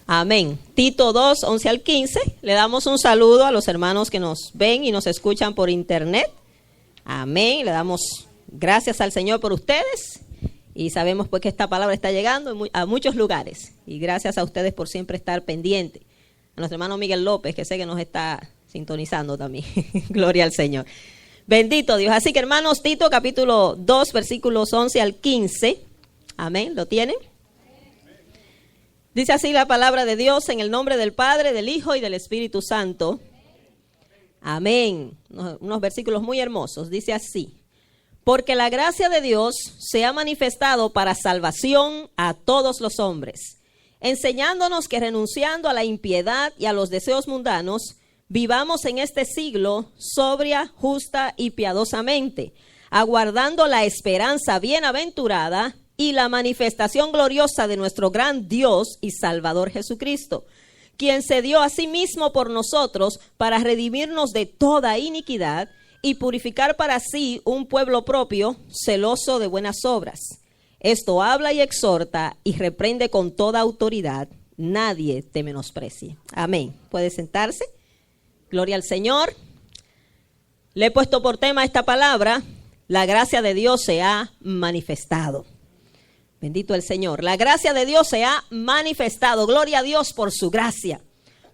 Amén. Tito 2, 11 al 15. Le damos un saludo a los hermanos que nos ven y nos escuchan por internet. Amén. Le damos gracias al Señor por ustedes. Y sabemos pues que esta palabra está llegando a muchos lugares. Y gracias a ustedes por siempre estar pendiente. A nuestro hermano Miguel López, que sé que nos está sintonizando también. Gloria al Señor. Bendito Dios. Así que hermanos, Tito capítulo 2, versículos 11 al 15. Amén. ¿Lo tienen? Dice así la palabra de Dios en el nombre del Padre, del Hijo y del Espíritu Santo. Amén. Unos versículos muy hermosos. Dice así. Porque la gracia de Dios se ha manifestado para salvación a todos los hombres, enseñándonos que renunciando a la impiedad y a los deseos mundanos, vivamos en este siglo sobria, justa y piadosamente, aguardando la esperanza bienaventurada y la manifestación gloriosa de nuestro gran Dios y Salvador Jesucristo, quien se dio a sí mismo por nosotros para redimirnos de toda iniquidad y purificar para sí un pueblo propio, celoso de buenas obras. Esto habla y exhorta y reprende con toda autoridad. Nadie te menosprecie. Amén. ¿Puede sentarse? Gloria al Señor. Le he puesto por tema esta palabra. La gracia de Dios se ha manifestado. Bendito el Señor. La gracia de Dios se ha manifestado. Gloria a Dios por su gracia,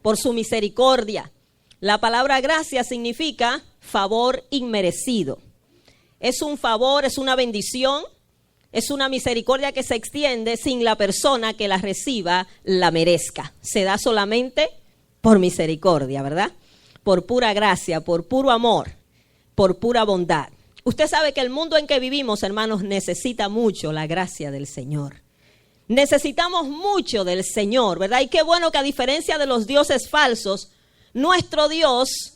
por su misericordia. La palabra gracia significa favor inmerecido. Es un favor, es una bendición, es una misericordia que se extiende sin la persona que la reciba la merezca. Se da solamente por misericordia, ¿verdad? Por pura gracia, por puro amor, por pura bondad. Usted sabe que el mundo en que vivimos, hermanos, necesita mucho la gracia del Señor. Necesitamos mucho del Señor, ¿verdad? Y qué bueno que a diferencia de los dioses falsos, nuestro Dios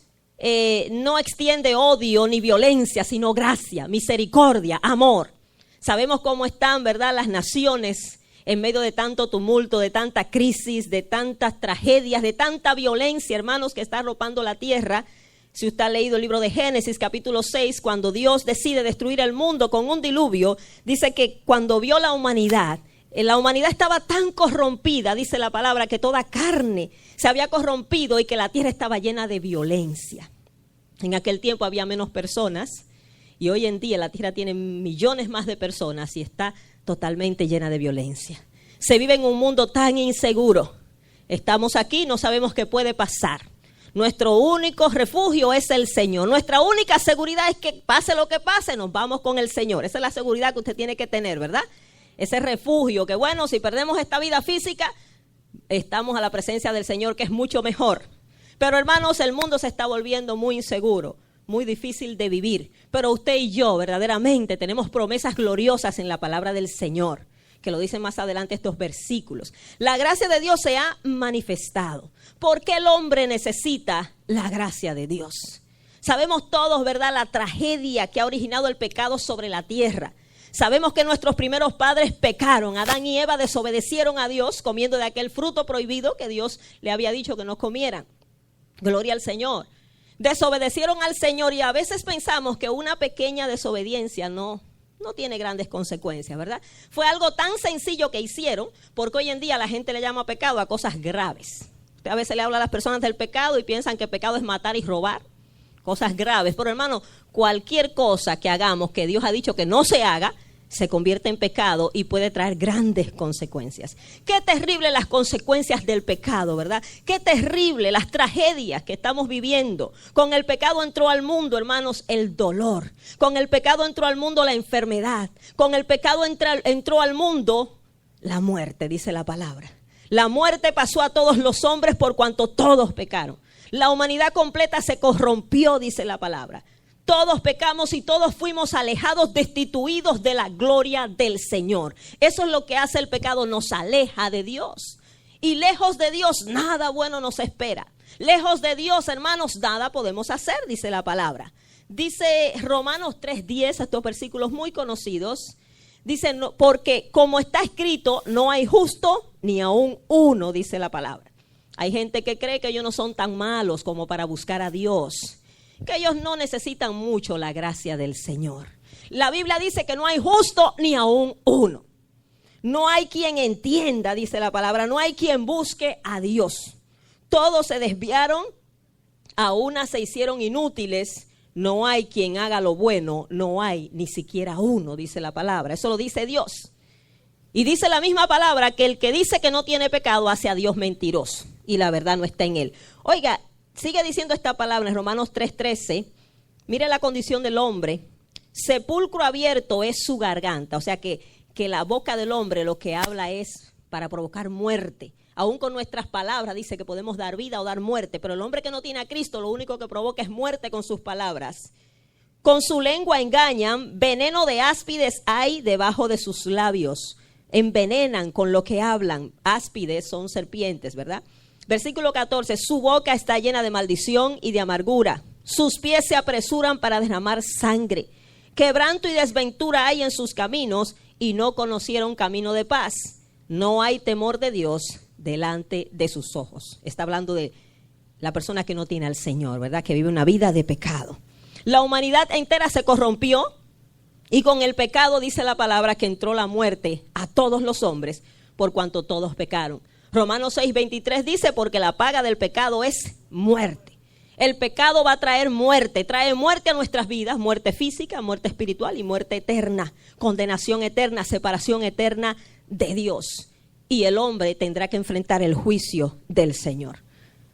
no extiende odio ni violencia, sino gracia, misericordia, amor. Sabemos cómo están, ¿verdad?, las naciones en medio de tanto tumulto, de tanta crisis, de tantas tragedias, de tanta violencia, hermanos, que está arropando la tierra. Si usted ha leído el libro de Génesis, capítulo 6, cuando Dios decide destruir el mundo con un diluvio, dice que cuando vio la humanidad estaba tan corrompida, dice la palabra, que toda carne se había corrompido y que la tierra estaba llena de violencia. En aquel tiempo había menos personas y hoy en día la tierra tiene millones más de personas y está totalmente llena de violencia. Se vive en un mundo tan inseguro. Estamos aquí, no sabemos qué puede pasar. Nuestro único refugio es el Señor. Nuestra única seguridad es que pase lo que pase, nos vamos con el Señor. Esa es la seguridad que usted tiene que tener, ¿verdad? Ese refugio que, bueno, si perdemos esta vida física, estamos a la presencia del Señor, que es mucho mejor. Pero, hermanos, el mundo se está volviendo muy inseguro, muy difícil de vivir. Pero usted y yo verdaderamente tenemos promesas gloriosas en la palabra del Señor, que lo dicen más adelante estos versículos. La gracia de Dios se ha manifestado. ¿Por qué el hombre necesita la gracia de Dios? Sabemos todos, ¿verdad?, la tragedia que ha originado el pecado sobre la tierra. Sabemos que nuestros primeros padres pecaron. Adán y Eva desobedecieron a Dios comiendo de aquel fruto prohibido que Dios le había dicho que no comieran. Gloria al Señor. Desobedecieron al Señor y a veces pensamos que una pequeña desobediencia no tiene grandes consecuencias, ¿verdad? Fue algo tan sencillo que hicieron, porque hoy en día la gente le llama pecado a cosas graves. Usted a veces le habla a las personas del pecado y piensan que pecado es matar y robar. Cosas graves. Pero hermano, cualquier cosa que hagamos que Dios ha dicho que no se haga, se convierte en pecado y puede traer grandes consecuencias. Qué terrible las consecuencias del pecado, ¿verdad? Qué terrible las tragedias que estamos viviendo. Con el pecado entró al mundo, hermanos, el dolor. Con el pecado entró al mundo la enfermedad. Con el pecado entró al mundo la muerte, dice la palabra. La muerte pasó a todos los hombres por cuanto todos pecaron. La humanidad completa se corrompió, dice la palabra. Todos pecamos y todos fuimos alejados, destituidos de la gloria del Señor. Eso es lo que hace el pecado, nos aleja de Dios. Y lejos de Dios, nada bueno nos espera. Lejos de Dios, hermanos, nada podemos hacer, dice la palabra. Dice Romanos 3:10, estos versículos muy conocidos. Dice, no, porque como está escrito, no hay justo ni aún uno, dice la palabra. Hay gente que cree que ellos no son tan malos como para buscar a Dios, que ellos no necesitan mucho la gracia del Señor. La Biblia dice que no hay justo ni aún uno. No hay quien entienda, dice la palabra, no hay quien busque a Dios. Todos se desviaron, a unas se hicieron inútiles. No hay quien haga lo bueno, no hay ni siquiera uno, dice la palabra. Eso lo dice Dios. Y dice la misma palabra que el que dice que no tiene pecado hace a Dios mentiroso y la verdad no está en él. Oiga, sigue diciendo esta palabra en Romanos 3:13. Mire la condición del hombre. Sepulcro abierto es su garganta. O sea que la boca del hombre lo que habla es para provocar muerte. Aún con nuestras palabras dice que podemos dar vida o dar muerte, pero el hombre que no tiene a Cristo lo único que provoca es muerte con sus palabras. Con su lengua engañan, veneno de áspides hay debajo de sus labios. Envenenan con lo que hablan. Áspides son serpientes, ¿verdad? Versículo 14, su boca está llena de maldición y de amargura. Sus pies se apresuran para derramar sangre. Quebranto y desventura hay en sus caminos y no conocieron camino de paz. No hay temor de Dios delante de sus ojos. Está hablando de la persona que no tiene al Señor, ¿verdad? Que vive una vida de pecado. La humanidad entera se corrompió y con el pecado dice la palabra que entró la muerte a todos los hombres por cuanto todos pecaron. Romanos 6:23 dice porque la paga del pecado es muerte. El pecado va a traer muerte, trae muerte a nuestras vidas, muerte física, muerte espiritual y muerte eterna, condenación eterna, separación eterna de Dios. Y el hombre tendrá que enfrentar el juicio del Señor.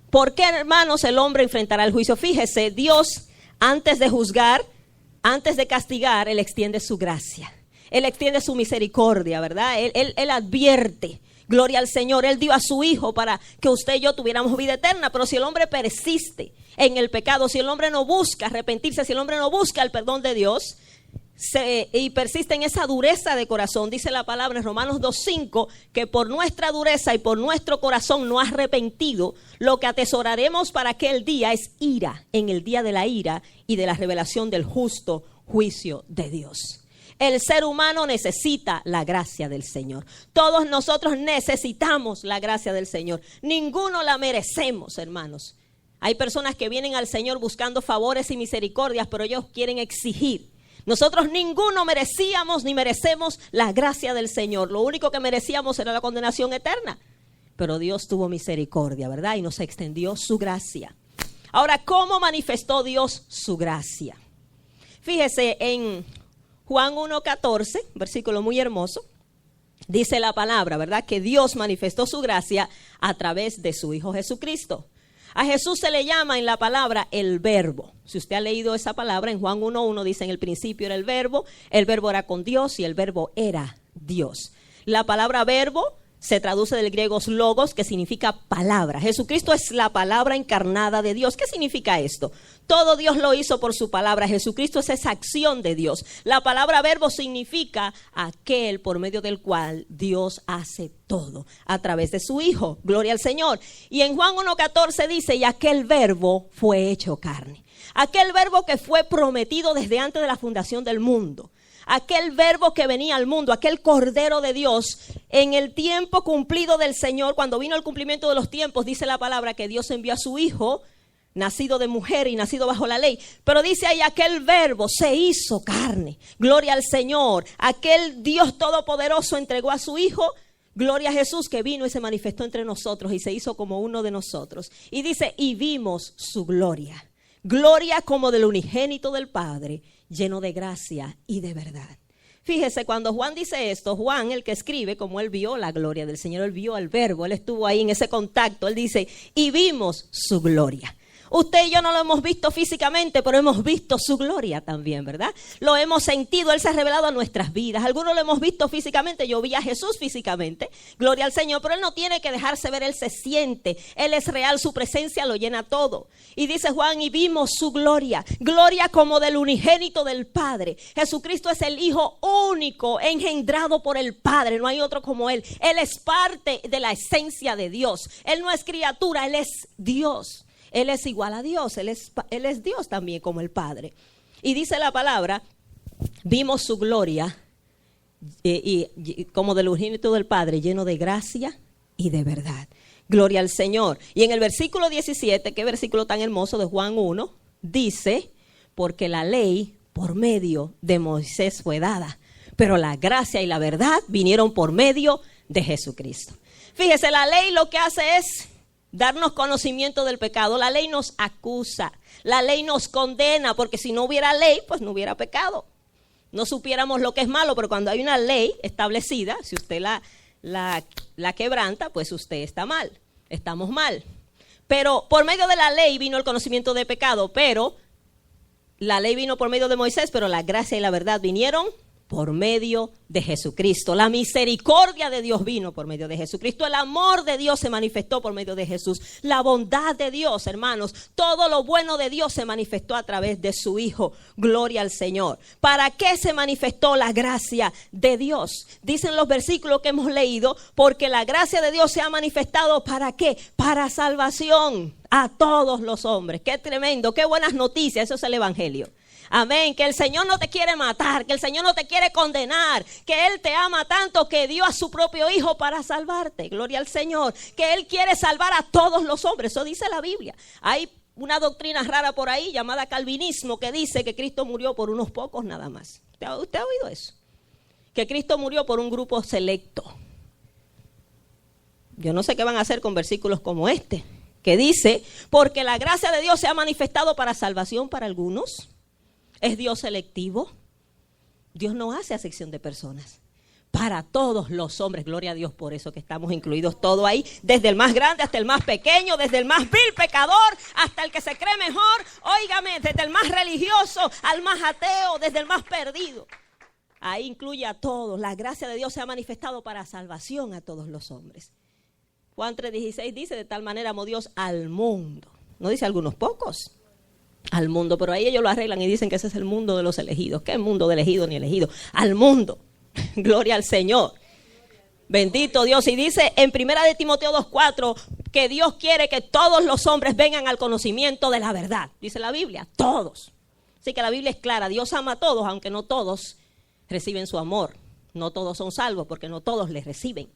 ¿Por qué, hermanos, el hombre enfrentará el juicio? Fíjese, Dios, antes de juzgar, antes de castigar, Él extiende su gracia. Él extiende su misericordia, ¿verdad? Él advierte. Gloria al Señor. Él dio a su Hijo para que usted y yo tuviéramos vida eterna. Pero si el hombre persiste en el pecado, si el hombre no busca arrepentirse, si el hombre no busca el perdón de Dios y persiste en esa dureza de corazón, dice la palabra en Romanos 2:5, que por nuestra dureza y por nuestro corazón no arrepentido, lo que atesoraremos para aquel día es ira, en el día de la ira y de la revelación del justo juicio de Dios. El ser humano necesita la gracia del Señor. Todos nosotros necesitamos la gracia del Señor. Ninguno la merecemos, hermanos. Hay personas que vienen al Señor buscando favores y misericordias, pero ellos quieren exigir. Nosotros ninguno merecíamos ni merecemos la gracia del Señor. Lo único que merecíamos era la condenación eterna. Pero Dios tuvo misericordia, ¿verdad? Y nos extendió su gracia. Ahora, ¿cómo manifestó Dios su gracia? Fíjese en Juan 1:14, versículo muy hermoso, dice la palabra, ¿verdad? Que Dios manifestó su gracia a través de su Hijo Jesucristo. A Jesús se le llama en la palabra el Verbo. Si usted ha leído esa palabra, en Juan 1:1 dice en el principio era el Verbo era con Dios y el Verbo era Dios. La palabra verbo se traduce del griego logos, que significa palabra. Jesucristo es la palabra encarnada de Dios. ¿Qué significa esto? Todo Dios lo hizo por su palabra. Jesucristo es esa acción de Dios. La palabra verbo significa aquel por medio del cual Dios hace todo a través de su Hijo. Gloria al Señor. Y en Juan 1:14 dice, y aquel verbo fue hecho carne. Aquel verbo que fue prometido desde antes de la fundación del mundo. Aquel verbo que venía al mundo, aquel Cordero de Dios, en el tiempo cumplido del Señor, cuando vino el cumplimiento de los tiempos, dice la palabra que Dios envió a su Hijo, nacido de mujer y nacido bajo la ley. Pero dice ahí, aquel verbo se hizo carne. Gloria al Señor. Aquel Dios todopoderoso entregó a su Hijo. Gloria a Jesús, que vino y se manifestó entre nosotros y se hizo como uno de nosotros. Y dice, y vimos su gloria. Gloria como del unigénito del Padre, lleno de gracia y de verdad. Fíjese, cuando Juan dice esto, Juan, el que escribe, como él vio la gloria del Señor, él vio al verbo, él estuvo ahí en ese contacto, él dice, y vimos su gloria. Usted y yo no lo hemos visto físicamente, pero hemos visto su gloria también, ¿verdad? Lo hemos sentido, Él se ha revelado a nuestras vidas. Algunos lo hemos visto físicamente, yo vi a Jesús físicamente, gloria al Señor, pero Él no tiene que dejarse ver, Él se siente, Él es real, su presencia lo llena todo. Y dice Juan, y vimos su gloria, gloria como del unigénito del Padre. Jesucristo es el Hijo único, engendrado por el Padre, no hay otro como Él. Él es parte de la esencia de Dios, Él no es criatura, Él es Dios. Él es igual a Dios, Él es Dios también como el Padre. Y dice la palabra, vimos su gloria y como del unigénito del Padre, lleno de gracia y de verdad. Gloria al Señor. Y en el versículo 17, qué versículo tan hermoso de Juan 1, dice, porque la ley por medio de Moisés fue dada, pero la gracia y la verdad vinieron por medio de Jesucristo. Fíjese, la ley lo que hace es darnos conocimiento del pecado. La ley nos acusa, la ley nos condena, porque si no hubiera ley, pues no hubiera pecado. No supiéramos lo que es malo, pero cuando hay una ley establecida, si usted la quebranta, pues usted está mal, estamos mal. Pero por medio de la ley vino el conocimiento de pecado, pero la ley vino por medio de Moisés, pero la gracia y la verdad vinieron por medio de Jesucristo. La misericordia de Dios vino por medio de Jesucristo. El amor de Dios se manifestó por medio de Jesús. La bondad de Dios, hermanos, todo lo bueno de Dios se manifestó a través de su Hijo. Gloria al Señor. ¿Para qué se manifestó la gracia de Dios? Dicen los versículos que hemos leído, porque la gracia de Dios se ha manifestado, ¿para qué? Para salvación a todos los hombres. Qué tremendo, qué buenas noticias. Eso es el Evangelio. Amén, que el Señor no te quiere matar, que el Señor no te quiere condenar, que Él te ama tanto que dio a su propio Hijo para salvarte. Gloria al Señor, que Él quiere salvar a todos los hombres. Eso dice la Biblia. Hay una doctrina rara por ahí llamada calvinismo que dice que Cristo murió por unos pocos nada más. ¿Usted ha oído eso? Que Cristo murió por un grupo selecto. Yo no sé qué van a hacer con versículos como este, que dice, porque la gracia de Dios se ha manifestado para salvación para algunos. ¿Es Dios selectivo? Dios no hace acepción de personas. Para todos los hombres, gloria a Dios por eso que estamos incluidos todos ahí, desde el más grande hasta el más pequeño, desde el más vil pecador hasta el que se cree mejor, óigame, desde el más religioso al más ateo, desde el más perdido. Ahí incluye a todos. La gracia de Dios se ha manifestado para salvación a todos los hombres. Juan 3:16 dice, de tal manera amó Dios al mundo. No dice algunos pocos. Al mundo, pero ahí ellos lo arreglan y dicen que ese es el mundo de los elegidos. ¿Qué mundo de elegidos ni elegidos? Al mundo. Gloria al Señor. Bendito Dios. Y dice en 1 Timoteo 2:4 que Dios quiere que todos los hombres vengan al conocimiento de la verdad. Dice la Biblia, todos. Así que la Biblia es clara. Dios ama a todos, aunque no todos reciben su amor. No todos son salvos porque no todos les reciben.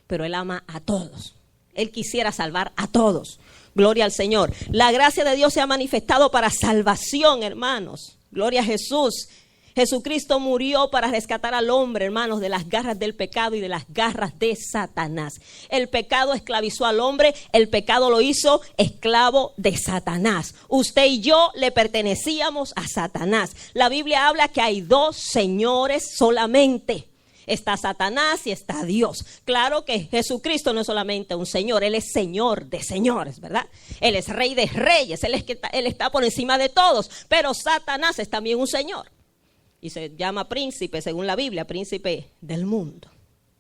Pero Él ama a todos. Él quisiera salvar a todos. Gloria al Señor. La gracia de Dios se ha manifestado para salvación, hermanos. Gloria a Jesús. Jesucristo murió para rescatar al hombre, hermanos, de las garras del pecado y de las garras de Satanás. El pecado esclavizó al hombre, el pecado lo hizo esclavo de Satanás. Usted y yo le pertenecíamos a Satanás. La Biblia habla que hay dos señores solamente. Está Satanás y está Dios. Claro que Jesucristo no es solamente un Señor, Él es Señor de señores, ¿verdad? Él es Rey de reyes, Él está por encima de todos. Pero Satanás es también un Señor. Y se llama príncipe, según la Biblia, príncipe del mundo,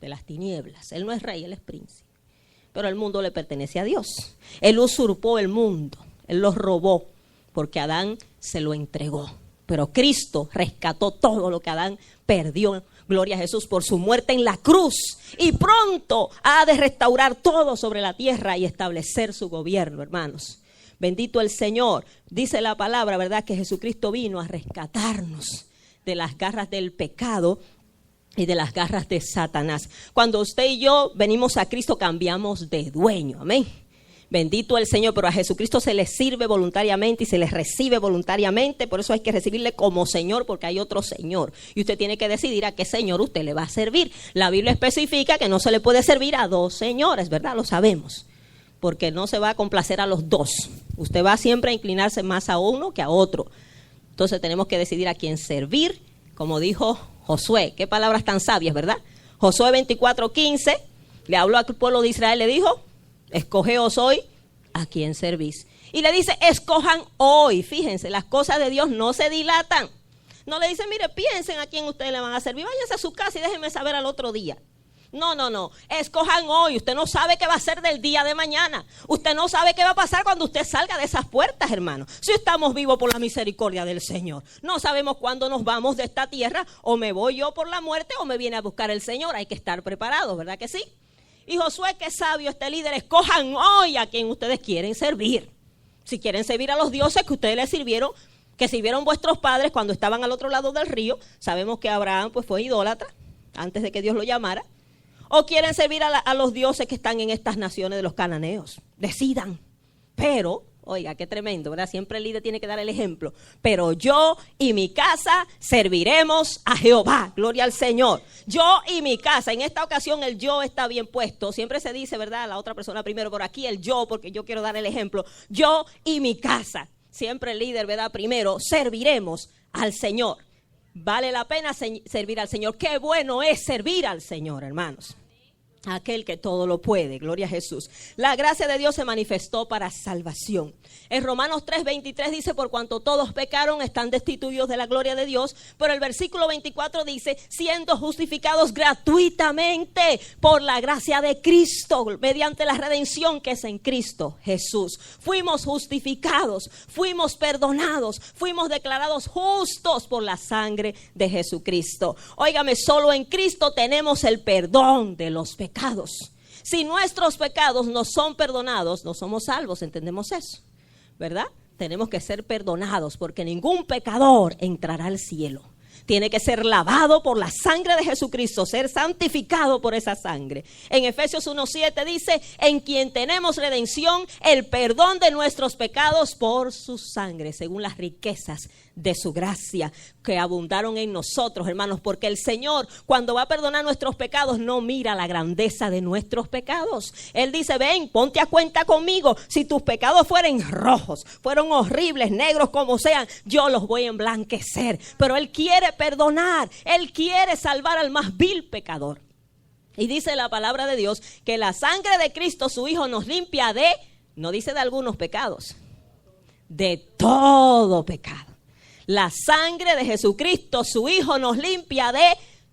de las tinieblas. Él no es rey, Él es príncipe. Pero el mundo le pertenece a Dios. Él usurpó el mundo, Él lo robó, porque Adán se lo entregó. Pero Cristo rescató todo lo que Adán perdió. Gloria a Jesús por su muerte en la cruz. Y pronto ha de restaurar todo sobre la tierra y establecer su gobierno, hermanos. Bendito el Señor. Dice la palabra, ¿verdad? Que Jesucristo vino a rescatarnos de las garras del pecado y de las garras de Satanás. Cuando usted y yo venimos a Cristo, cambiamos de dueño. Amén. Bendito el Señor, pero a Jesucristo se le sirve voluntariamente y se le recibe voluntariamente. Por eso hay que recibirle como Señor, porque hay otro Señor. Y usted tiene que decidir a qué Señor usted le va a servir. La Biblia especifica que no se le puede servir a dos señores, ¿verdad? Lo sabemos. Porque no se va a complacer a los dos. Usted va siempre a inclinarse más a uno que a otro. Entonces tenemos que decidir a quién servir, como dijo Josué. Qué palabras tan sabias, ¿verdad? Josué 24:15 le habló al pueblo de Israel, le dijo: escogeos hoy a quién servís. Y le dice, escojan hoy. Fíjense, las cosas de Dios no se dilatan. No le dice, mire, piensen a quién ustedes le van a servir. Váyanse a su casa y déjenme saber al otro día. No. Escojan hoy. Usted no sabe qué va a ser del día de mañana. Usted no sabe qué va a pasar cuando usted salga de esas puertas, hermano. Si estamos vivos por la misericordia del Señor. No sabemos cuándo nos vamos de esta tierra. O me voy yo por la muerte o me viene a buscar el Señor. Hay que estar preparados, ¿verdad que sí? Y Josué, qué sabio este líder, escojan hoy a quien ustedes quieren servir. Si quieren servir a los dioses que ustedes les sirvieron, que sirvieron vuestros padres cuando estaban al otro lado del río. Sabemos que Abraham pues fue idólatra antes de que Dios lo llamara. O quieren servir a los dioses que están en estas naciones de los cananeos. Decidan. Pero Oiga, qué tremendo, ¿verdad? Siempre el líder tiene que dar el ejemplo. Pero yo y mi casa serviremos a Jehová. Gloria al Señor. Yo y mi casa. En esta ocasión el yo está bien puesto. Siempre se dice, ¿verdad? La otra persona primero, por aquí el yo, porque yo quiero dar el ejemplo. Yo y mi casa. Siempre el líder, ¿verdad? Primero, serviremos al Señor. Vale la pena servir al Señor. Qué bueno es servir al Señor, hermanos. Aquel que todo lo puede, gloria a Jesús. La gracia de Dios se manifestó para salvación. En Romanos 3:23 dice, por cuanto todos pecaron, están destituidos de la gloria de Dios. Pero el versículo 24 dice, siendo justificados gratuitamente por la gracia de Cristo, mediante la redención que es en Cristo Jesús. Fuimos justificados, fuimos perdonados, fuimos declarados justos por la sangre de Jesucristo. Óigame, solo en Cristo tenemos el perdón de los pecados. Si nuestros pecados no son perdonados, no somos salvos, entendemos eso, ¿verdad? Tenemos que ser perdonados porque ningún pecador entrará al cielo. Tiene que ser lavado por la sangre de Jesucristo, ser santificado por esa sangre. En Efesios 1:7 dice, en quien tenemos redención, el perdón de nuestros pecados por su sangre, según las riquezas de su gracia que abundaron en nosotros, hermanos, porque el Señor, cuando va a perdonar nuestros pecados, no mira la grandeza de nuestros pecados. Él dice, ven, ponte a cuenta conmigo. Si tus pecados fueren rojos, fueron horribles, negros como sean, yo los voy a emblanquecer. Pero Él quiere perdonar, Él quiere salvar al más vil pecador. Y dice la palabra de Dios que la sangre de Cristo, su Hijo, nos limpia de, no dice de algunos pecados, de todo pecado. La sangre de Jesucristo, su Hijo, nos limpia de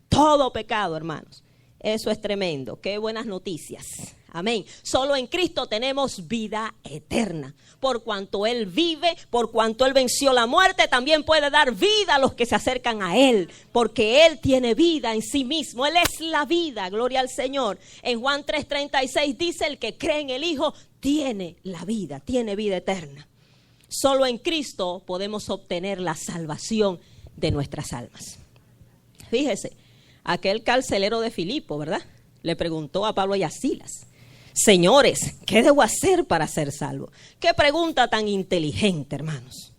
todo pecado, hermanos. Eso es tremendo. Qué buenas noticias. Amén. Solo en Cristo tenemos vida eterna. Por cuanto Él vive, por cuanto Él venció la muerte, también puede dar vida a los que se acercan a Él. Porque Él tiene vida en sí mismo. Él es la vida. Gloria al Señor. En Juan 3:36 dice, el que cree en el Hijo tiene la vida, tiene vida eterna. Solo en Cristo podemos obtener la salvación de nuestras almas. Fíjese, aquel carcelero de Filipo, ¿verdad? Le preguntó a Pablo y a Silas, señores, ¿qué debo hacer para ser salvo? Qué pregunta tan inteligente, hermanos.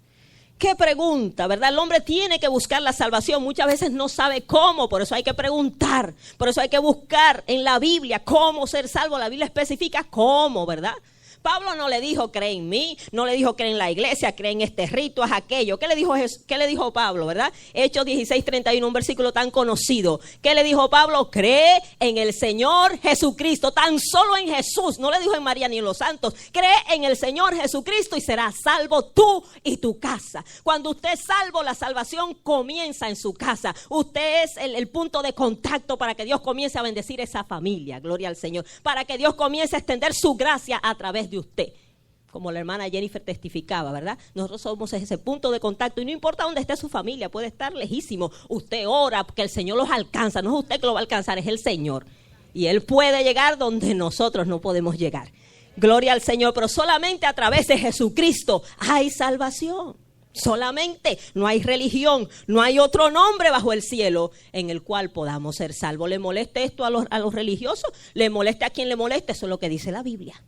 Qué pregunta, ¿verdad? El hombre tiene que buscar la salvación. Muchas veces no sabe cómo, por eso hay que preguntar. Por eso hay que buscar en la Biblia cómo ser salvo. La Biblia especifica cómo, ¿verdad? Pablo no le dijo, cree en mí, no le dijo, cree en la iglesia, cree en este rito, haz aquello. ¿Qué le dijo Pablo, verdad? Hechos 16:31, un versículo tan conocido. ¿Qué le dijo Pablo? Cree en el Señor Jesucristo, tan solo en Jesús. No le dijo en María ni en los santos. Cree en el Señor Jesucristo y serás salvo tú y tu casa. Cuando usted es salvo, la salvación comienza en su casa. Usted es el punto de contacto para que Dios comience a bendecir esa familia. Gloria al Señor. Para que Dios comience a extender su gracia a través de usted, como la hermana Jennifer testificaba, ¿verdad? Nosotros somos ese punto de contacto y no importa dónde esté su familia, puede estar lejísimo, usted ora porque el Señor los alcanza, no es usted que lo va a alcanzar, es el Señor, y Él puede llegar donde nosotros no podemos llegar. Gloria al Señor, pero solamente a través de Jesucristo hay salvación. Solamente, no hay religión, no hay otro nombre bajo el cielo en el cual podamos ser salvos. ¿Le moleste esto a los religiosos? ¿Le moleste a quien le moleste? Eso es lo que dice la Biblia.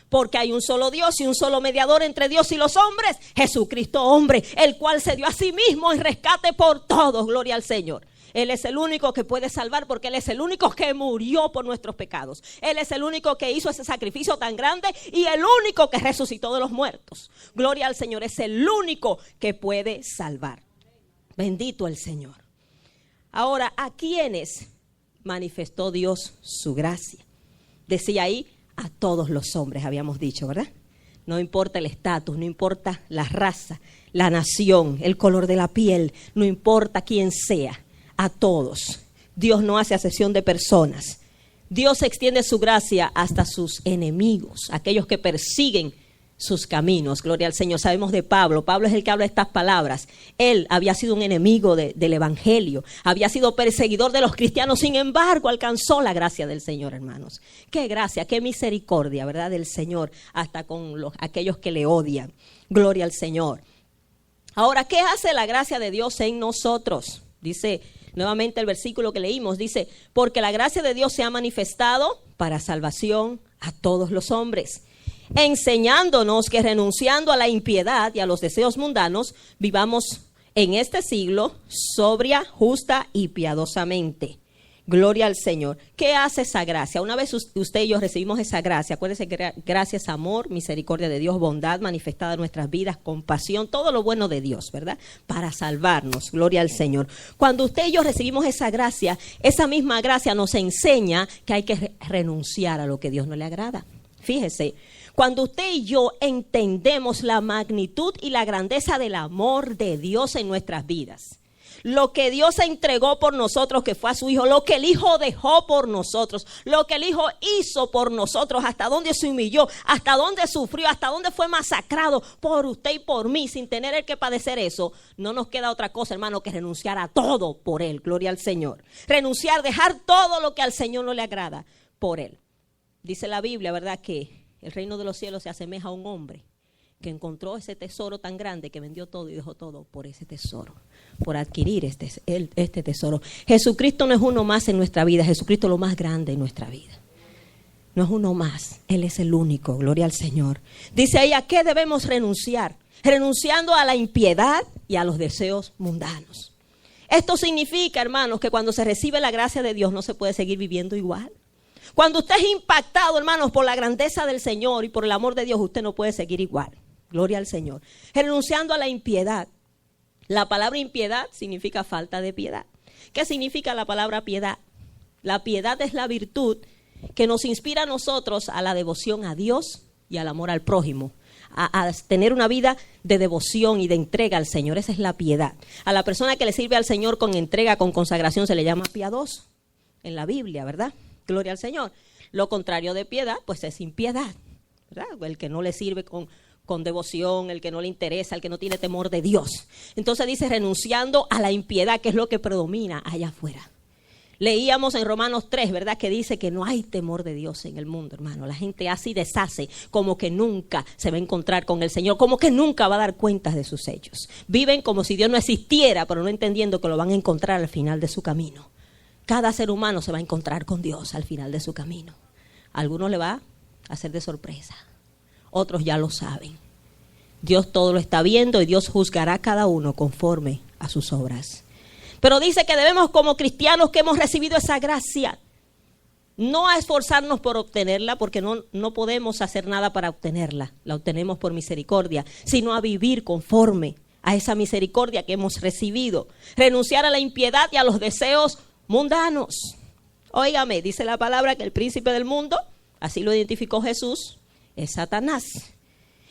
Porque hay un solo Dios y un solo mediador entre Dios y los hombres, Jesucristo hombre, el cual se dio a sí mismo en rescate por todos. Gloria al Señor. Él es el único que puede salvar porque Él es el único que murió por nuestros pecados. Él es el único que hizo ese sacrificio tan grande y el único que resucitó de los muertos. Gloria al Señor, es el único que puede salvar. Bendito el Señor. Ahora, ¿a quiénes manifestó Dios su gracia? Decía ahí, a todos los hombres, habíamos dicho, ¿verdad? No importa el estatus, no importa la raza, la nación, el color de la piel, no importa quién sea. A todos. Dios no hace acepción de personas. Dios extiende su gracia hasta sus enemigos, aquellos que persiguen sus caminos. Gloria al Señor. Sabemos de Pablo. Pablo es el que habla estas palabras. Él había sido un enemigo del evangelio. Había sido perseguidor de los cristianos. Sin embargo, alcanzó la gracia del Señor, hermanos. Qué gracia, qué misericordia, ¿verdad? Del Señor hasta con aquellos que le odian. Gloria al Señor. Ahora, ¿qué hace la gracia de Dios en nosotros? Dice nuevamente el versículo que leímos, dice, porque la gracia de Dios se ha manifestado para salvación a todos los hombres. enseñándonos que renunciando a la impiedad y a los deseos mundanos, vivamos en este siglo sobria, justa y piadosamente. Gloria al Señor. ¿Qué hace esa gracia? Una vez usted y yo recibimos esa gracia, acuérdese que gracia es amor, misericordia de Dios, bondad manifestada en nuestras vidas, compasión, todo lo bueno de Dios, ¿verdad? Para salvarnos. Gloria al Señor. Cuando usted y yo recibimos esa gracia, esa misma gracia nos enseña que hay que renunciar a lo que Dios no le agrada. Fíjese, cuando usted y yo entendemos la magnitud y la grandeza del amor de Dios en nuestras vidas, lo que Dios entregó por nosotros, que fue a su Hijo, lo que el Hijo dejó por nosotros, lo que el Hijo hizo por nosotros, hasta dónde se humilló, hasta dónde sufrió, hasta dónde fue masacrado por usted y por mí, sin tener él que padecer eso, no nos queda otra cosa, hermano, que renunciar a todo por él. Gloria al Señor. Renunciar, dejar todo lo que al Señor no le agrada por él. Dice la Biblia, ¿verdad?, que el reino de los cielos se asemeja a un hombre que encontró ese tesoro tan grande que vendió todo y dejó todo por ese tesoro, por adquirir este tesoro. Jesucristo no es uno más en nuestra vida, Jesucristo es lo más grande en nuestra vida. No es uno más, Él es el único, gloria al Señor. Dice ahí, ¿a qué debemos renunciar? Renunciando a la impiedad y a los deseos mundanos. Esto significa, hermanos, que cuando se recibe la gracia de Dios no se puede seguir viviendo igual. Cuando usted es impactado, hermanos, por la grandeza del Señor y por el amor de Dios, usted no puede seguir igual. Gloria al Señor. Renunciando a la impiedad. La palabra impiedad significa falta de piedad. ¿Qué significa la palabra piedad? La piedad es la virtud que nos inspira a nosotros a la devoción a Dios y al amor al prójimo. A tener una vida de devoción y de entrega al Señor. Esa es la piedad. A la persona que le sirve al Señor con entrega, con consagración, se le llama piadoso en la Biblia, ¿verdad? Gloria al Señor. Lo contrario de piedad, pues es impiedad, ¿verdad? El que no le sirve con devoción, el que no le interesa, el que no tiene temor de Dios. Entonces dice, renunciando a la impiedad, que es lo que predomina allá afuera. Leíamos en Romanos 3, ¿verdad?, que dice que no hay temor de Dios en el mundo, hermano. La gente hace y deshace como que nunca se va a encontrar con el Señor, como que nunca va a dar cuentas de sus hechos. Viven como si Dios no existiera, pero no entendiendo que lo van a encontrar al final de su camino. Cada ser humano se va a encontrar con Dios al final de su camino. A algunos le va a hacer de sorpresa. Otros ya lo saben. Dios todo lo está viendo y Dios juzgará a cada uno conforme a sus obras. Pero dice que debemos, como cristianos que hemos recibido esa gracia, no a esforzarnos por obtenerla, porque no podemos hacer nada para obtenerla. La obtenemos por misericordia, sino a vivir conforme a esa misericordia que hemos recibido. Renunciar a la impiedad y a los deseos mundanos. Óigame, dice la palabra que el príncipe del mundo, así lo identificó Jesús, es Satanás.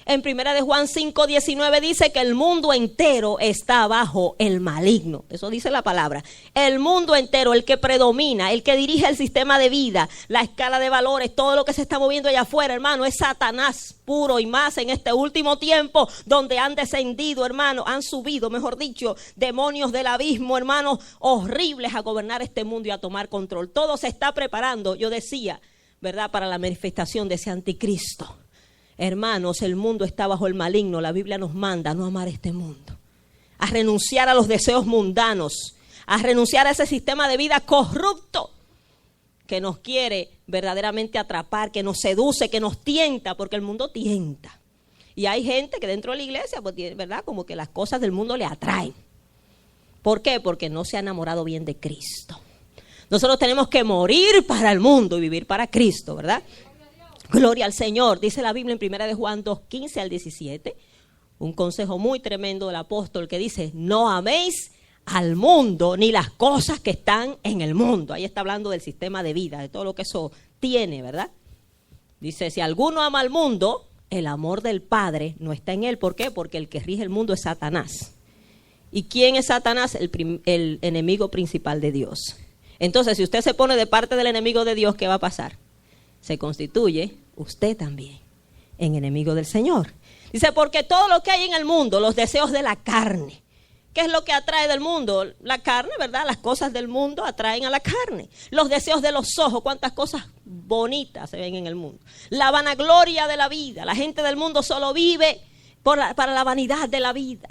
En 1 de Juan 5:19 dice que el mundo entero está bajo el maligno. Eso dice la palabra. El mundo entero, el que predomina, el que dirige el sistema de vida, la escala de valores, todo lo que se está moviendo allá afuera, hermano, es Satanás puro, y más en este último tiempo donde han descendido, hermano, han subido, mejor dicho, demonios del abismo, hermanos, horribles a gobernar este mundo y a tomar control. Todo se está preparando, yo decía, ¿verdad?, para la manifestación de ese anticristo. Hermanos, el mundo está bajo el maligno. La Biblia nos manda a no amar este mundo, a renunciar a los deseos mundanos, a renunciar a ese sistema de vida corrupto que nos quiere verdaderamente atrapar, que nos seduce, que nos tienta, porque el mundo tienta. Y hay gente que dentro de la iglesia, pues, ¿verdad?, como que las cosas del mundo le atraen. ¿Por qué? Porque no se ha enamorado bien de Cristo. Nosotros tenemos que morir para el mundo y vivir para Cristo, ¿verdad? Gloria al Señor. Dice la Biblia en 1 de Juan 2:15 al 17, un consejo muy tremendo del apóstol que dice, no améis al mundo ni las cosas que están en el mundo. Ahí está hablando del sistema de vida, de todo lo que eso tiene, ¿verdad? Dice, si alguno ama al mundo, el amor del Padre no está en él. ¿Por qué? Porque el que rige el mundo es Satanás. ¿Y quién es Satanás? El enemigo principal de Dios. Entonces, si usted se pone de parte del enemigo de Dios, ¿qué va a pasar? Se constituye usted también en enemigo del Señor. Dice, porque todo lo que hay en el mundo, los deseos de la carne. ¿Qué es lo que atrae del mundo? La carne, ¿verdad? Las cosas del mundo atraen a la carne. Los deseos de los ojos, cuántas cosas bonitas se ven en el mundo. La vanagloria de la vida. La gente del mundo solo vive para la vanidad de la vida,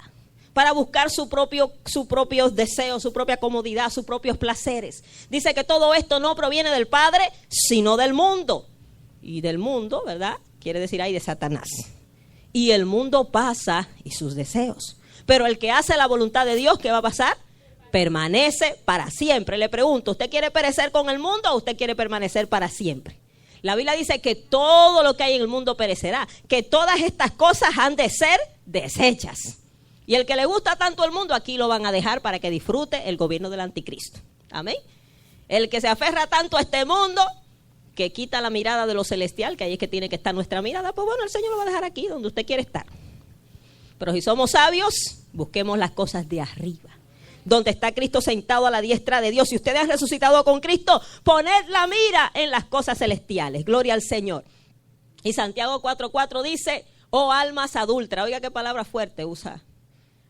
para buscar sus propios deseos, su propia comodidad, sus propios placeres. Dice que todo esto no proviene del Padre, sino del mundo. Y del mundo, ¿verdad?, quiere decir ay de Satanás. Y el mundo pasa y sus deseos. Pero el que hace la voluntad de Dios, ¿qué va a pasar? Permanece para siempre. Le pregunto, ¿usted quiere perecer con el mundo o usted quiere permanecer para siempre? La Biblia dice que todo lo que hay en el mundo perecerá, que todas estas cosas han de ser desechas. Y el que le gusta tanto el mundo, aquí lo van a dejar para que disfrute el gobierno del anticristo. Amén. El que se aferra tanto a este mundo, que quita la mirada de lo celestial, que ahí es que tiene que estar nuestra mirada, pues bueno, el Señor lo va a dejar aquí, donde usted quiere estar. Pero si somos sabios, busquemos las cosas de arriba, donde está Cristo sentado a la diestra de Dios. Si ustedes han resucitado con Cristo, poned la mira en las cosas celestiales. Gloria al Señor. Y Santiago 4:4 dice, oh almas adúlteras. Oiga qué palabra fuerte usa.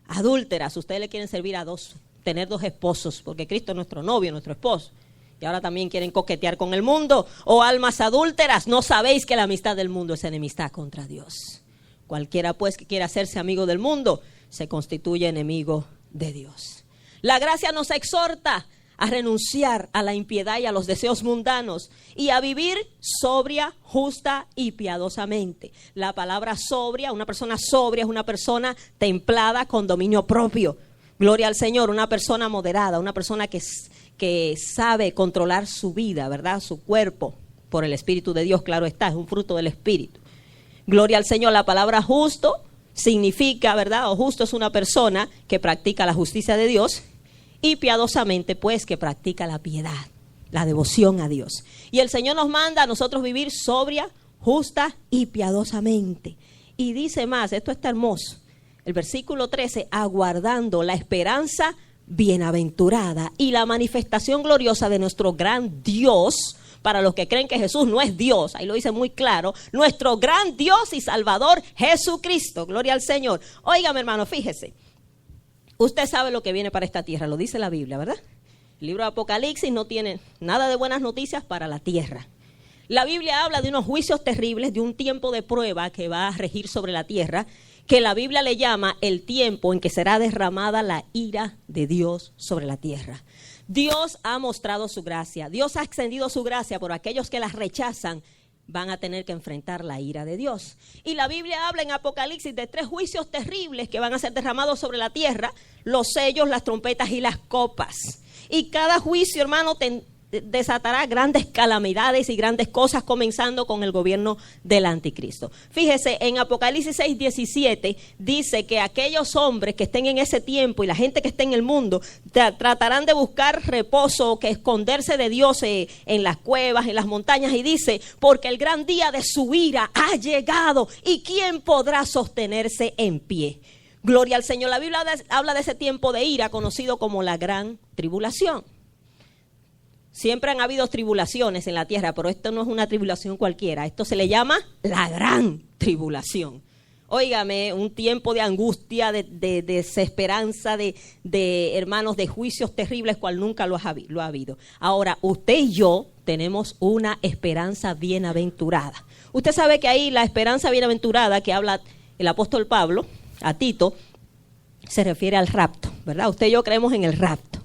Adúlteras. Ustedes le quieren servir a dos, tener dos esposos, porque Cristo es nuestro novio, nuestro esposo. Y ahora también quieren coquetear con el mundo. Oh almas adúlteras, ¿no sabéis que la amistad del mundo es enemistad contra Dios? Cualquiera pues que quiera hacerse amigo del mundo, se constituye enemigo de Dios. La gracia nos exhorta a renunciar a la impiedad y a los deseos mundanos y a vivir sobria, justa y piadosamente. La palabra sobria, una persona sobria es una persona templada con dominio propio. Gloria al Señor, una persona moderada, una persona que sabe controlar su vida, ¿verdad? Su cuerpo, por el Espíritu de Dios, claro está, es un fruto del Espíritu. Gloria al Señor, la palabra justo significa, ¿verdad? O justo es una persona que practica la justicia de Dios y piadosamente, pues, que practica la piedad, la devoción a Dios. Y el Señor nos manda a nosotros vivir sobria, justa y piadosamente. Y dice más, esto está hermoso, el versículo 13, aguardando la esperanza bienaventurada y la manifestación gloriosa de nuestro gran Dios. Para los que creen que Jesús no es Dios, ahí lo dice muy claro, nuestro gran Dios y Salvador Jesucristo. Gloria al Señor. Óigame, hermano, fíjese. Usted sabe lo que viene para esta tierra, lo dice la Biblia, ¿verdad? El libro de Apocalipsis no tiene nada de buenas noticias para la tierra. La Biblia habla de unos juicios terribles, de un tiempo de prueba que va a regir sobre la tierra, que la Biblia le llama el tiempo en que será derramada la ira de Dios sobre la tierra. Dios ha mostrado su gracia, Dios ha extendido su gracia, por aquellos que las rechazan van a tener que enfrentar la ira de Dios. Y la Biblia habla en Apocalipsis de 3 juicios terribles que van a ser derramados sobre la tierra, los sellos, las trompetas y las copas. Y cada juicio, hermano, desatará grandes calamidades y grandes cosas, comenzando con el gobierno del anticristo. Fíjese, en Apocalipsis 6:17 dice que aquellos hombres que estén en ese tiempo y la gente que esté en el mundo tratarán de buscar reposo, que esconderse de Dios en las cuevas, en las montañas, y dice, porque el gran día de su ira ha llegado y ¿quién podrá sostenerse en pie? Gloria al Señor. La Biblia habla de ese tiempo de ira conocido como la gran tribulación. Siempre han habido tribulaciones en la tierra, pero esto no es una tribulación cualquiera. Esto se le llama la gran tribulación. Óigame, un tiempo de angustia, de desesperanza, de hermanos, de juicios terribles, cual nunca lo ha habido. Ahora, usted y yo tenemos una esperanza bienaventurada. Usted sabe que ahí la esperanza bienaventurada que habla el apóstol Pablo a Tito se refiere al rapto, ¿verdad? Usted y yo creemos en el rapto.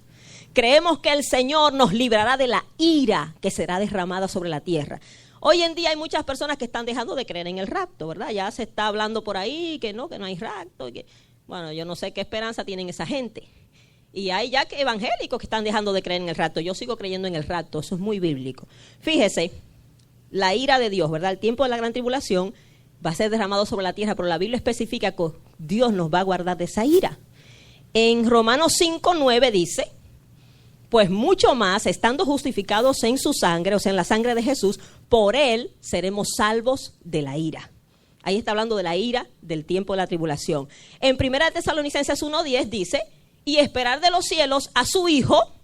Creemos que el Señor nos librará de la ira que será derramada sobre la tierra. Hoy en día hay muchas personas que están dejando de creer en el rapto, ¿verdad? Ya se está hablando por ahí que no hay rapto. Bueno, yo no sé qué esperanza tienen esa gente. Y hay ya que evangélicos que están dejando de creer en el rapto. Yo sigo creyendo en el rapto, eso es muy bíblico. Fíjese, la ira de Dios, ¿verdad? El tiempo de la gran tribulación va a ser derramado sobre la tierra, pero la Biblia especifica que Dios nos va a guardar de esa ira. En Romanos 5:9 dice, pues mucho más, estando justificados en su sangre, o sea, en la sangre de Jesús, por él seremos salvos de la ira. Ahí está hablando de la ira del tiempo de la tribulación. En 1 Tesalonicenses 1:10 dice, y esperar de los cielos a su Hijo,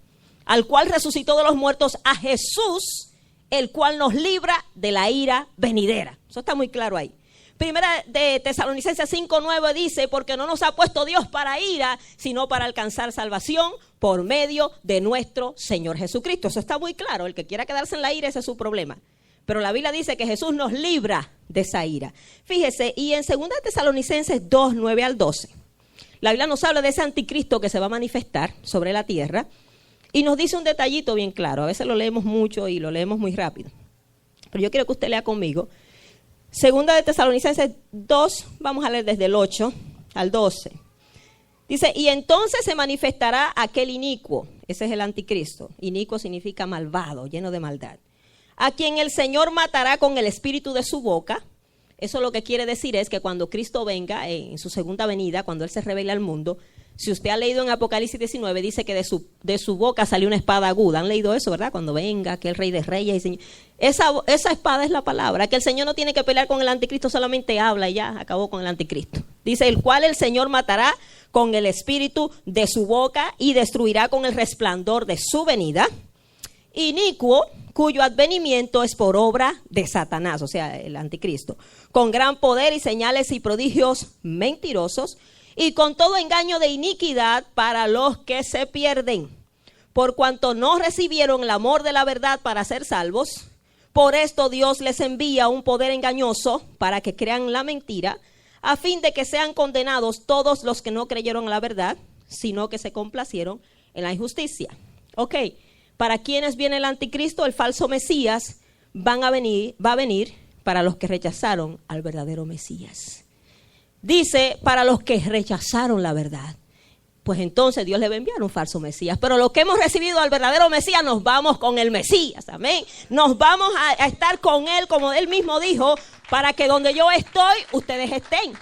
al cual resucitó de los muertos, a Jesús, el cual nos libra de la ira venidera. Eso está muy claro ahí. Primera de Tesalonicenses 5:9 dice, porque no nos ha puesto Dios para ira, sino para alcanzar salvación por medio de nuestro Señor Jesucristo. Eso está muy claro. El que quiera quedarse en la ira, ese es su problema. Pero la Biblia dice que Jesús nos libra de esa ira. Fíjese, y en 2 Tesalonicenses 2:9 al 12, la Biblia nos habla de ese anticristo que se va a manifestar sobre la tierra y nos dice un detallito bien claro. A veces lo leemos mucho y lo leemos muy rápido. Pero yo quiero que usted lea conmigo. Segunda de Tesalonicenses 2, vamos a leer desde el 8 al 12. Dice, y entonces se manifestará aquel inicuo, ese es el anticristo. Inicuo significa malvado, lleno de maldad. A quien el Señor matará con el espíritu de su boca. Eso lo que quiere decir es que cuando Cristo venga en su segunda venida, cuando Él se revele al mundo, si usted ha leído en Apocalipsis 19, dice que de su boca salió una espada aguda. ¿Han leído eso, verdad? Cuando venga aquel Rey de Reyes y Señor. Esa espada es la palabra, que el Señor no tiene que pelear con el anticristo, solamente habla y ya acabó con el anticristo. Dice, el cual el Señor matará con el espíritu de su boca y destruirá con el resplandor de su venida. Inicuo, cuyo advenimiento es por obra de Satanás, o sea, el anticristo, con gran poder y señales y prodigios mentirosos, y con todo engaño de iniquidad para los que se pierden, por cuanto no recibieron el amor de la verdad para ser salvos. Por esto Dios les envía un poder engañoso para que crean la mentira, a fin de que sean condenados todos los que no creyeron la verdad, sino que se complacieron en la injusticia. Ok, ¿para quiénes viene el anticristo? El falso Mesías va a venir para los que rechazaron al verdadero Mesías. Dice, para los que rechazaron la verdad. Pues entonces Dios le va a enviar un falso Mesías. Pero los que hemos recibido al verdadero Mesías, nos vamos con el Mesías. Amén. Nos vamos a estar con Él, como Él mismo dijo, para que donde yo estoy, ustedes estén.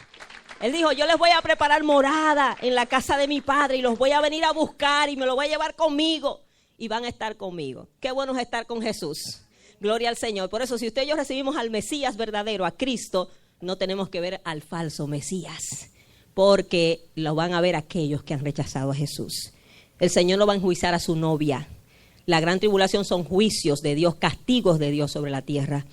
Él dijo, yo les voy a preparar morada en la casa de mi Padre y los voy a venir a buscar y me lo voy a llevar conmigo. Y van a estar conmigo. Qué bueno es estar con Jesús. Gloria al Señor. Por eso, si usted y yo recibimos al Mesías verdadero, a Cristo, no tenemos que ver al falso Mesías, porque lo van a ver aquellos que han rechazado a Jesús. El Señor no va a enjuiciar a su novia. La gran tribulación son juicios de Dios, castigos de Dios sobre la tierra.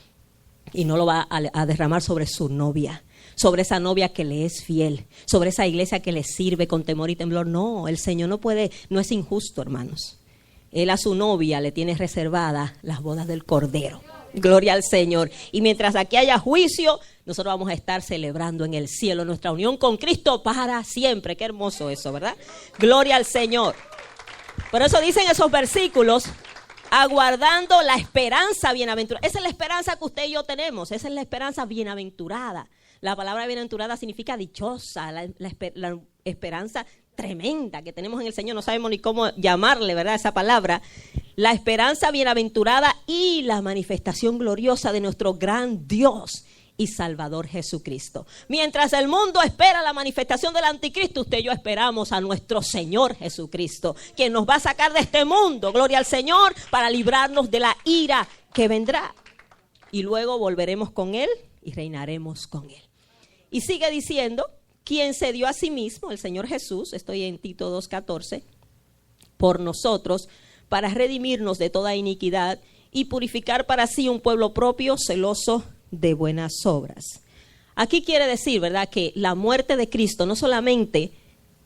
Y no lo va a derramar sobre su novia, sobre esa novia que le es fiel, sobre esa iglesia que le sirve con temor y temblor. No, el Señor no puede, no es injusto, hermanos. Él a su novia le tiene reservadas las bodas del Cordero. Gloria al Señor. Y mientras aquí haya juicio, nosotros vamos a estar celebrando en el cielo nuestra unión con Cristo para siempre. Qué hermoso eso, ¿verdad? Gloria al Señor. Por eso dicen esos versículos, aguardando la esperanza bienaventurada. Esa es la esperanza que usted y yo tenemos. Esa es la esperanza bienaventurada. La palabra bienaventurada significa dichosa, la esperanza tremenda que tenemos en el Señor. No sabemos ni cómo llamarle, ¿verdad? Esa palabra. La esperanza bienaventurada y la manifestación gloriosa de nuestro gran Dios y Salvador Jesucristo. Mientras el mundo espera la manifestación del anticristo, usted y yo esperamos a nuestro Señor Jesucristo, quien nos va a sacar de este mundo, gloria al Señor, para librarnos de la ira que vendrá. Y luego volveremos con Él y reinaremos con Él. Y sigue diciendo, quien se dio a sí mismo, el Señor Jesús, estoy en Tito 2:14, por nosotros, para redimirnos de toda iniquidad y purificar para sí un pueblo propio, celoso de buenas obras. Aquí quiere decir, ¿verdad?, que la muerte de Cristo no solamente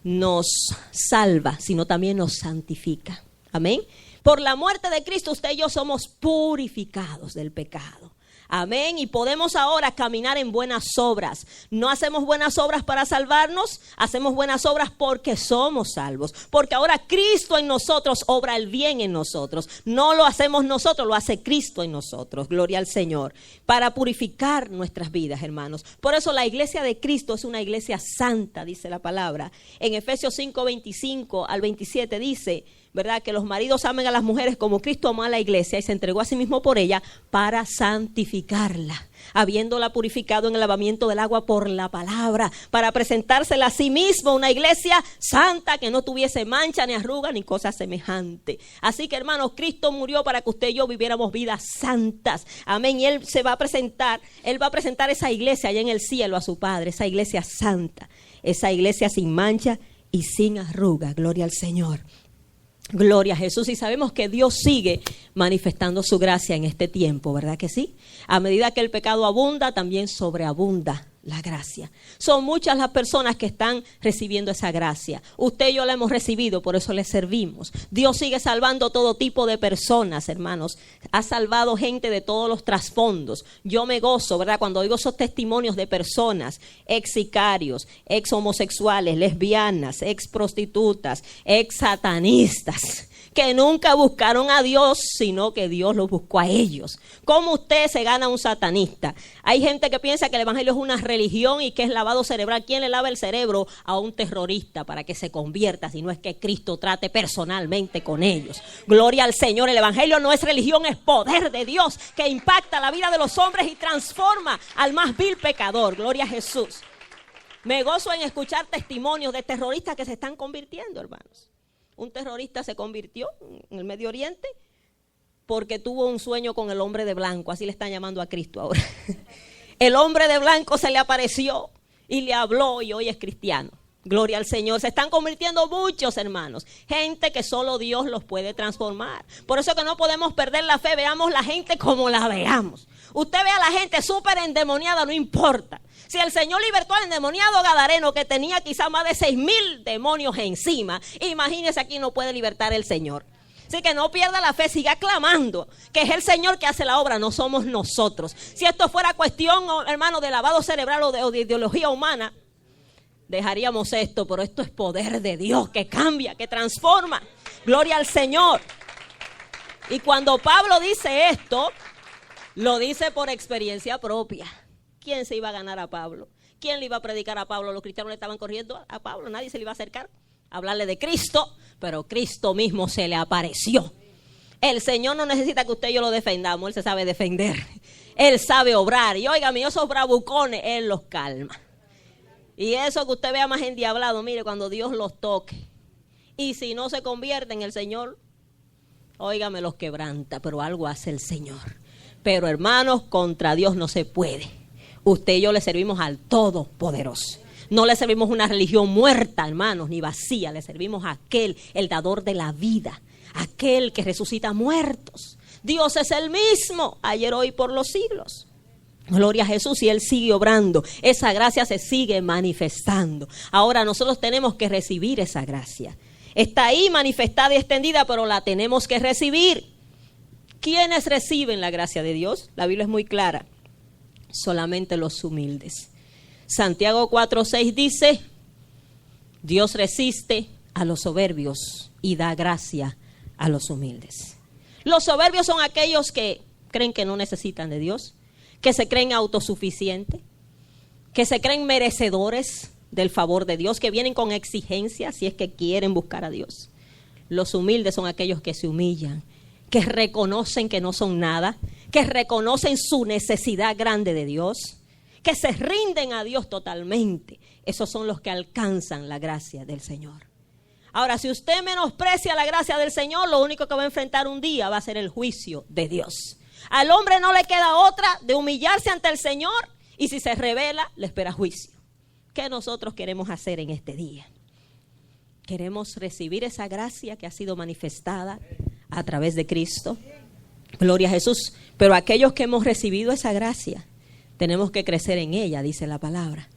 nos salva, sino también nos santifica. Amén. Por la muerte de Cristo usted y yo somos purificados del pecado. Amén. Y podemos ahora caminar en buenas obras. No hacemos buenas obras para salvarnos, hacemos buenas obras porque somos salvos. Porque ahora Cristo en nosotros obra el bien en nosotros. No lo hacemos nosotros, lo hace Cristo en nosotros. Gloria al Señor. Para purificar nuestras vidas, hermanos. Por eso la iglesia de Cristo es una iglesia santa, dice la palabra. En Efesios 5:25 al 27 dice, ¿verdad?, que los maridos amen a las mujeres como Cristo amó a la iglesia y se entregó a sí mismo por ella para santificarla, habiéndola purificado en el lavamiento del agua por la palabra, para presentársela a sí mismo una iglesia santa que no tuviese mancha ni arruga ni cosa semejante. Así que, hermanos, Cristo murió para que usted y yo viviéramos vidas santas. Amén. Y Él va a presentar esa iglesia allá en el cielo a su Padre, esa iglesia santa, esa iglesia sin mancha y sin arruga. Gloria al Señor. Gloria a Jesús. Y sabemos que Dios sigue manifestando su gracia en este tiempo, ¿verdad que sí? A medida que el pecado abunda, también sobreabunda la gracia. Son muchas las personas que están recibiendo esa gracia. Usted y yo la hemos recibido, por eso le servimos. Dios sigue salvando todo tipo de personas, hermanos. Ha salvado gente de todos los trasfondos. Yo me gozo, ¿verdad?, cuando oigo esos testimonios de personas, ex sicarios, ex homosexuales, lesbianas, ex prostitutas, ex satanistas, que nunca buscaron a Dios, sino que Dios los buscó a ellos. ¿Cómo usted se gana un satanista? Hay gente que piensa que el evangelio es una religión y que es lavado cerebral. ¿Quién le lava el cerebro a un terrorista para que se convierta? Si no es que Cristo trate personalmente con ellos. Gloria al Señor. El evangelio no es religión, es poder de Dios que impacta la vida de los hombres y transforma al más vil pecador. Gloria a Jesús. Me gozo en escuchar testimonios de terroristas que se están convirtiendo, hermanos. Un terrorista se convirtió en el Medio Oriente porque tuvo un sueño con el hombre de blanco. Así le están llamando a Cristo ahora. El hombre de blanco se le apareció y le habló y hoy es cristiano. Gloria al Señor. Se están convirtiendo muchos, hermanos. Gente que solo Dios los puede transformar. Por eso que no podemos perder la fe. Veamos la gente como la veamos. Usted ve a la gente súper endemoniada, no importa. Si el Señor libertó al endemoniado gadareno que tenía quizá más de 6,000 demonios encima, imagínese aquí no puede libertar el Señor. Así que no pierda la fe, siga clamando, que es el Señor que hace la obra, no somos nosotros. Si esto fuera cuestión, hermano, de lavado cerebral o de ideología humana, dejaríamos esto, pero esto es poder de Dios que cambia, que transforma. Gloria al Señor. Y cuando Pablo dice esto, lo dice por experiencia propia. ¿Quién se iba a ganar a Pablo? ¿Quién le iba a predicar a Pablo? Los cristianos le estaban corriendo a Pablo, nadie se le iba a acercar a hablarle de Cristo, pero Cristo mismo se le apareció. El Señor no necesita que usted y yo lo defendamos, Él se sabe defender. Él sabe obrar. Y óigame, esos bravucones, Él los calma. Y eso que usted vea más endiablado, mire, cuando Dios los toque. Y si no se convierten, el Señor, óigame, los quebranta, pero algo hace el Señor. Pero hermanos, contra Dios no se puede. Usted y yo le servimos al Todopoderoso. No le servimos una religión muerta, hermanos, ni vacía. Le servimos a aquel, el dador de la vida. Aquel que resucita muertos. Dios es el mismo, ayer, hoy, por los siglos. Gloria a Jesús, y Él sigue obrando. Esa gracia se sigue manifestando. Ahora nosotros tenemos que recibir esa gracia. Está ahí manifestada y extendida, pero la tenemos que recibir. ¿Quiénes reciben la gracia de Dios? La Biblia es muy clara. Solamente los humildes. Santiago 4:6 dice: Dios resiste a los soberbios y da gracia a los humildes. Los soberbios son aquellos que creen que no necesitan de Dios, que se creen autosuficientes, que se creen merecedores del favor de Dios, que vienen con exigencias si es que quieren buscar a Dios. Los humildes son aquellos que se humillan, que reconocen que no son nada, que reconocen su necesidad grande de Dios, que se rinden a Dios totalmente. Esos son los que alcanzan la gracia del Señor. Ahora, si usted menosprecia la gracia del Señor, lo único que va a enfrentar un día va a ser el juicio de Dios. Al hombre no le queda otra de humillarse ante el Señor, y si se rebela, le espera juicio. ¿Qué nosotros queremos hacer en este día? Queremos recibir esa gracia que ha sido manifestada a través de Cristo. Gloria a Jesús. Pero aquellos que hemos recibido esa gracia, tenemos que crecer en ella, dice la palabra.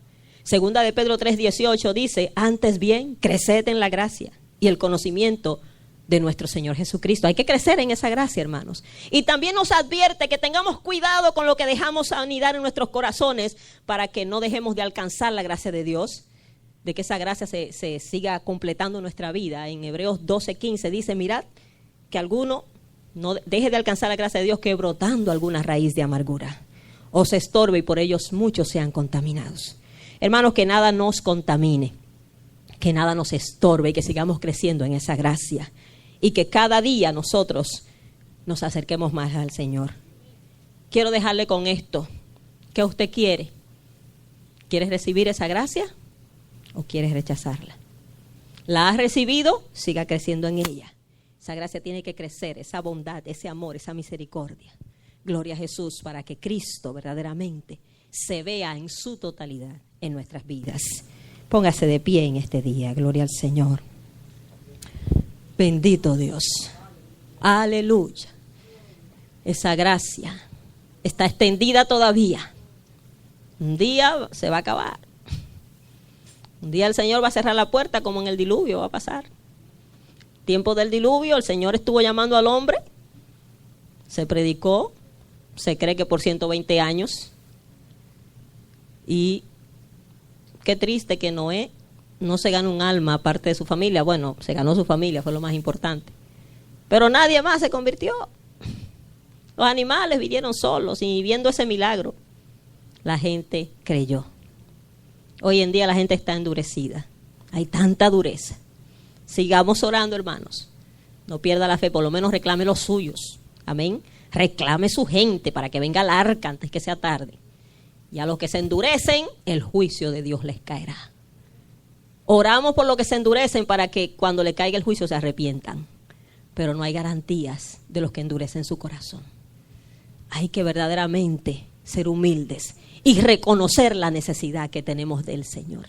Segunda de Pedro 3:18 dice: antes bien, creced en la gracia y el conocimiento de nuestro Señor Jesucristo. Hay que crecer en esa gracia, hermanos. Y también nos advierte que tengamos cuidado con lo que dejamos anidar en nuestros corazones, para que no dejemos de alcanzar la gracia de Dios, de que esa gracia se siga completando en nuestra vida. En Hebreos 12:15 dice: mirad que alguno no deje de alcanzar la gracia de Dios, que brotando alguna raíz de amargura os estorbe y por ellos muchos sean contaminados. Hermanos, que nada nos contamine, que nada nos estorbe, y que sigamos creciendo en esa gracia, y que cada día nosotros nos acerquemos más al Señor. Quiero dejarle con esto. ¿Qué usted quiere? ¿Quieres recibir esa gracia o quieres rechazarla? ¿La has recibido? Siga creciendo en ella. Esa gracia tiene que crecer, esa bondad, ese amor, esa misericordia. Gloria a Jesús, para que Cristo verdaderamente se vea en su totalidad en nuestras vidas. Póngase de pie en este día. Gloria al Señor. Bendito Dios. Aleluya. Esa gracia está extendida todavía. Un día se va a acabar. Un día el Señor va a cerrar la puerta, como en el diluvio va a pasar. Tiempo del diluvio, el Señor estuvo llamando al hombre. Se predicó. Se cree que por 120 años. Y qué triste que Noé no se ganó un alma aparte de su familia. Bueno, se ganó su familia, fue lo más importante. Pero nadie más se convirtió. Los animales vinieron solos y viendo ese milagro, la gente creyó. Hoy en día la gente está endurecida. Hay tanta dureza. Sigamos orando, hermanos. No pierda la fe, por lo menos reclame los suyos. Amén. Reclame su gente para que venga el arca antes que sea tarde. Y a los que se endurecen, el juicio de Dios les caerá. Oramos por los que se endurecen para que cuando le caiga el juicio se arrepientan. Pero no hay garantías de los que endurecen su corazón. Hay que verdaderamente ser humildes y reconocer la necesidad que tenemos del Señor.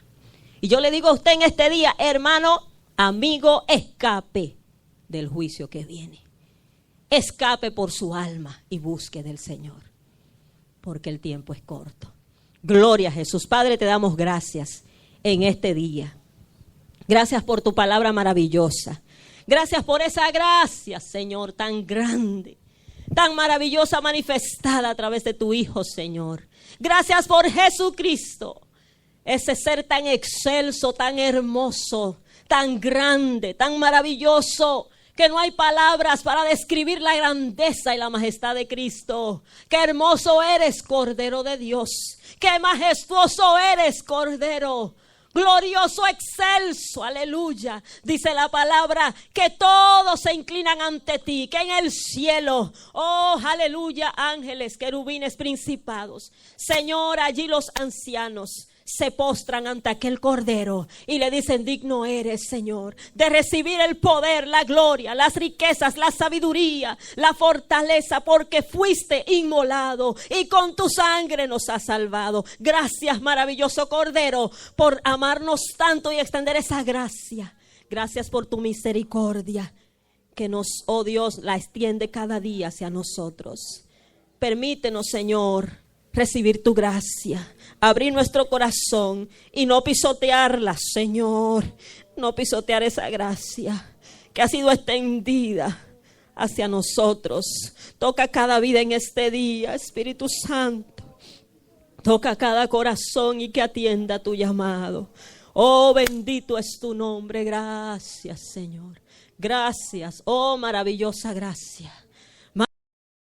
Y yo le digo a usted en este día, hermano, amigo, escape del juicio que viene. Escape por su alma y busque del Señor, porque el tiempo es corto. Gloria a Jesús. Padre, te damos gracias en este día. Gracias por tu palabra maravillosa. Gracias por esa gracia, Señor, tan grande, tan maravillosa, manifestada a través de tu Hijo, Señor. Gracias por Jesucristo, ese ser tan excelso, tan hermoso, tan grande, tan maravilloso, que no hay palabras para describir la grandeza y la majestad de Cristo. Qué hermoso eres, Cordero de Dios. Qué majestuoso eres, Cordero. Glorioso, excelso, aleluya. Dice la palabra que todos se inclinan ante ti, que en el cielo, oh, aleluya, ángeles, querubines, principados. Señor, allí los ancianos se postran ante aquel Cordero y le dicen: digno eres, Señor, de recibir el poder, la gloria, las riquezas, la sabiduría, la fortaleza, porque fuiste inmolado y con tu sangre nos has salvado. Gracias, maravilloso Cordero, por amarnos tanto y extender esa gracia. Gracias por tu misericordia que nos, oh Dios, la extiende cada día hacia nosotros. Permítenos, Señor, recibir tu gracia, abrir nuestro corazón y no pisotearla, Señor. No pisotear esa gracia que ha sido extendida hacia nosotros. Toca cada vida en este día, Espíritu Santo. Toca cada corazón y que atienda tu llamado. Oh, bendito es tu nombre. Gracias, Señor. Gracias, oh maravillosa gracia.